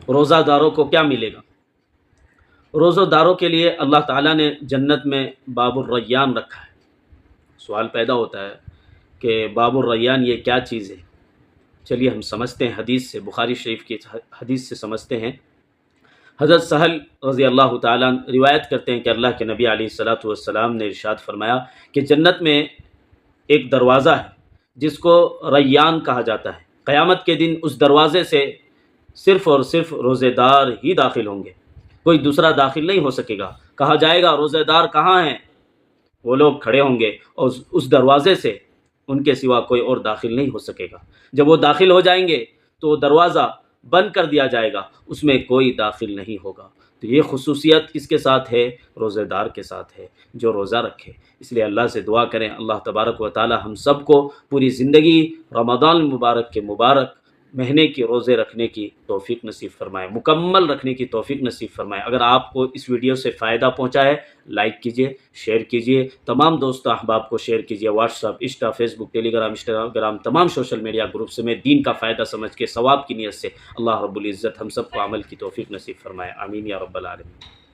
روزہ داروں کو کیا ملے گا؟ روزہ داروں کے لیے اللہ تعالیٰ نے جنت میں باب الریان رکھا ہے۔ سوال پیدا ہوتا ہے کہ باب الریان یہ کیا چیز ہے؟ چلیے ہم سمجھتے ہیں حدیث سے، بخاری شریف کی حدیث سے سمجھتے ہیں۔ حضرت سہل رضی اللہ تعالیٰ روایت کرتے ہیں کہ اللہ کے نبی علیہ الصلاۃ والسلام نے ارشاد فرمایا کہ جنت میں ایک دروازہ ہے جس کو ریان کہا جاتا ہے۔ قیامت کے دن اس دروازے سے صرف اور صرف روزے دار ہی داخل ہوں گے، کوئی دوسرا داخل نہیں ہو سکے گا۔ کہا جائے گا روزے دار کہاں ہیں؟ وہ لوگ کھڑے ہوں گے اور اس دروازے سے ان کے سوا کوئی اور داخل نہیں ہو سکے گا۔ جب وہ داخل ہو جائیں گے تو وہ دروازہ بند کر دیا جائے گا، اس میں کوئی داخل نہیں ہوگا۔ تو یہ خصوصیت کس کے ساتھ ہے؟ روزے دار کے ساتھ ہے جو روزہ رکھے۔ اس لیے اللہ سے دعا کریں اللہ تبارک و تعالی ہم سب کو پوری زندگی رمضان المبارک کے مبارک مہینے کی روزے رکھنے کی توفیق نصیب فرمائے، مکمل رکھنے کی توفیق نصیب فرمائے۔ اگر آپ کو اس ویڈیو سے فائدہ پہنچا ہے لائک کیجئے، شیئر کیجئے، تمام دوست احباب کو شیئر کیجئے، واٹس ایپ، انسٹا، فیس بک، ٹیلی گرام، انسٹاگرام، تمام سوشل میڈیا گروپس میں دین کا فائدہ سمجھ کے ثواب کی نیت سے اللہ رب العزت ہم سب کو عمل کی توفیق نصیب فرمائے۔ آمین یا رب العالمین۔